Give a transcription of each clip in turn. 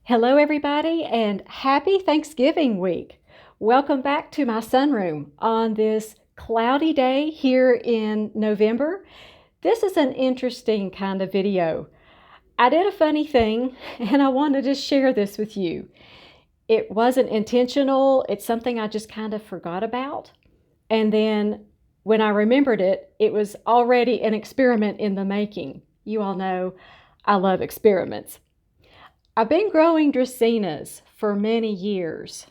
Hello everybody and happy Thanksgiving week. Welcome back to my sunroom on this cloudy day here in November. This is an interesting kind of video. I did a funny thing and I wanted to share this with you. It wasn't intentional. It's something I just kind of forgot about. And then when I remembered it, it was already an experiment in the making. You all know I love experiments. I've been growing Dracaenas for many years.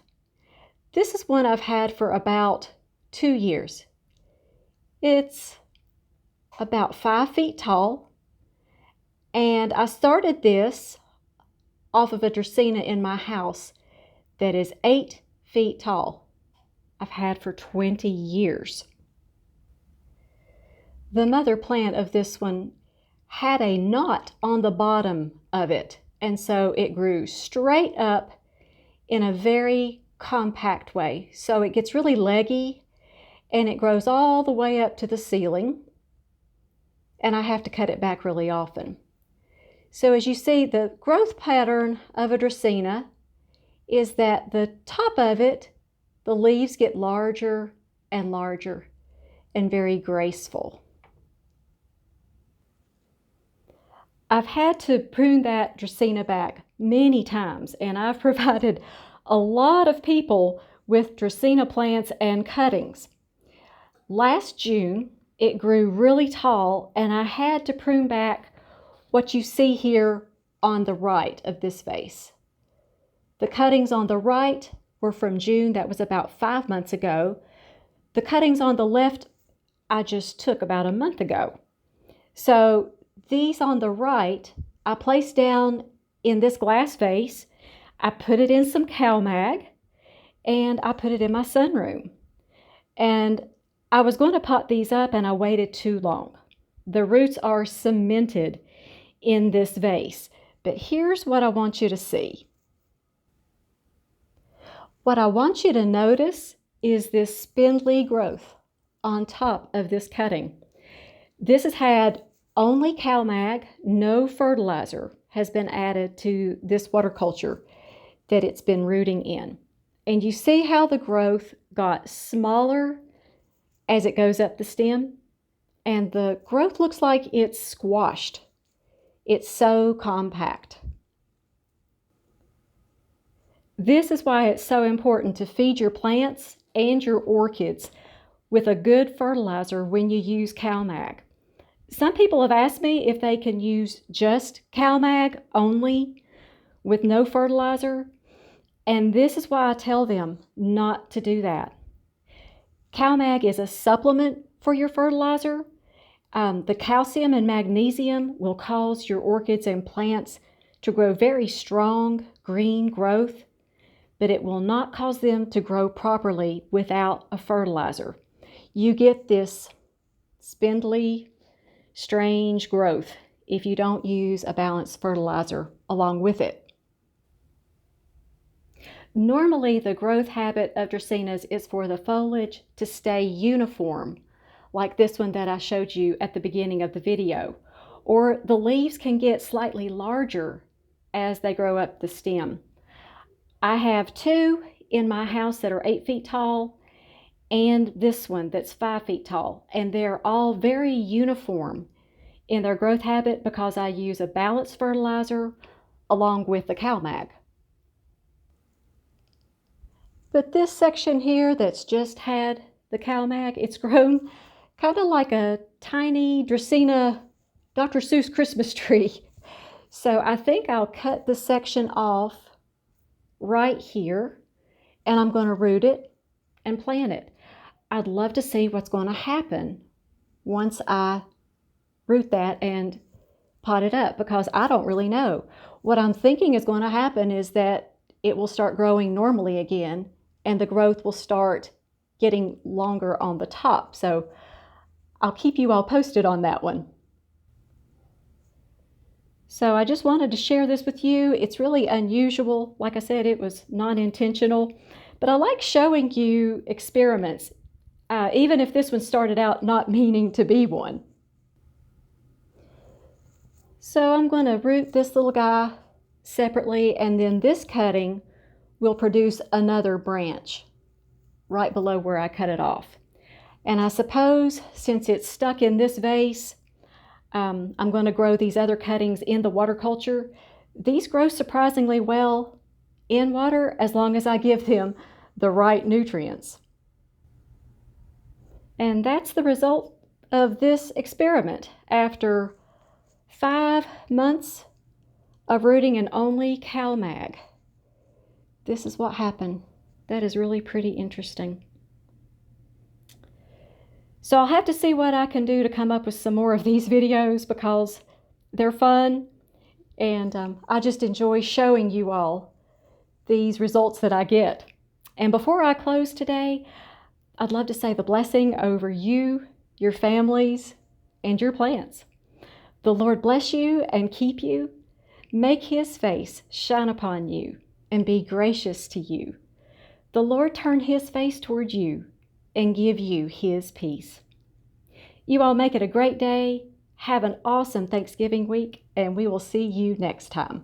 This is one I've had for about 2 years. It's about 5 feet tall, and I started this off of a Dracaena in my house that is 8 feet tall. I've had for 20 years. The mother plant of this one had a knot on the bottom of it. And so it grew straight up in a very compact way. So it gets really leggy and it grows all the way up to the ceiling. And I have to cut it back really often. So as you see, the growth pattern of a Dracaena is that the top of it, the leaves get larger and larger and very graceful. I've had to prune that Dracaena back many times, and I've provided a lot of people with Dracaena plants and cuttings. Last June, it grew really tall, and I had to prune back what you see here on the right of this vase. The cuttings on the right were from June. That was about 5 months ago. The cuttings on the left, I just took about a month ago. So these on the right, I placed down in this glass vase. I put it in some CalMag, and I put it in my sunroom. And I was going to pot these up, and I waited too long. The roots are cemented in this vase. But here's what I want you to see. What I want you to notice is this spindly growth on top of this cutting. This has had only CalMag, no fertilizer has been added to this water culture that it's been rooting in. And you see how the growth got smaller as it goes up the stem? And the growth looks like it's squashed. It's so compact. This is why it's so important to feed your plants and your orchids with a good fertilizer when you use CalMag. Some people have asked me if they can use just CalMag only with no fertilizer, and this is why I tell them not to do that. CalMag is a supplement for your fertilizer. The calcium and magnesium will cause your orchids and plants to grow very strong green growth, but it will not cause them to grow properly without a fertilizer. You get this spindly, strange growth if you don't use a balanced fertilizer along with it. Normally, the growth habit of Dracaenas is for the foliage to stay uniform, like this one that I showed you at the beginning of the video, or the leaves can get slightly larger as they grow up the stem. I have 2 in my house that are 8 feet tall, and this one that's 5 feet tall, and they're all very uniform in their growth habit because I use a balanced fertilizer along with the CalMag. But this section here that's just had the CalMag, it's grown kind of like a tiny Dracaena Dr. Seuss Christmas tree. So I think I'll cut this section off right here, and I'm going to root it and plant it. I'd love to see what's going to happen once I root that and pot it up, because I don't really know. What I'm thinking is going to happen is that it will start growing normally again, and the growth will start getting longer on the top. So I'll keep you all posted on that one. So I just wanted to share this with you. It's really unusual. Like I said, it was non-intentional, but I like showing you experiments, even if this one started out not meaning to be one. So I'm going to root this little guy separately, and then this cutting will produce another branch right below where I cut it off. And I suppose since it's stuck in this vase, I'm going to grow these other cuttings in the water culture. These grow surprisingly well in water as long as I give them the right nutrients. And that's the result of this experiment. After 5 months of rooting in only CalMag, this is what happened. That is really pretty interesting. So I'll have to see what I can do to come up with some more of these videos because they're fun, and I just enjoy showing you all these results that I get. And before I close today, I'd love to say the blessing over you, your families, and your plants. The Lord bless you and keep you, make His face shine upon you, and be gracious to you. The Lord turn His face toward you and give you His peace. You all make it a great day. Have an awesome Thanksgiving week, and we will see you next time.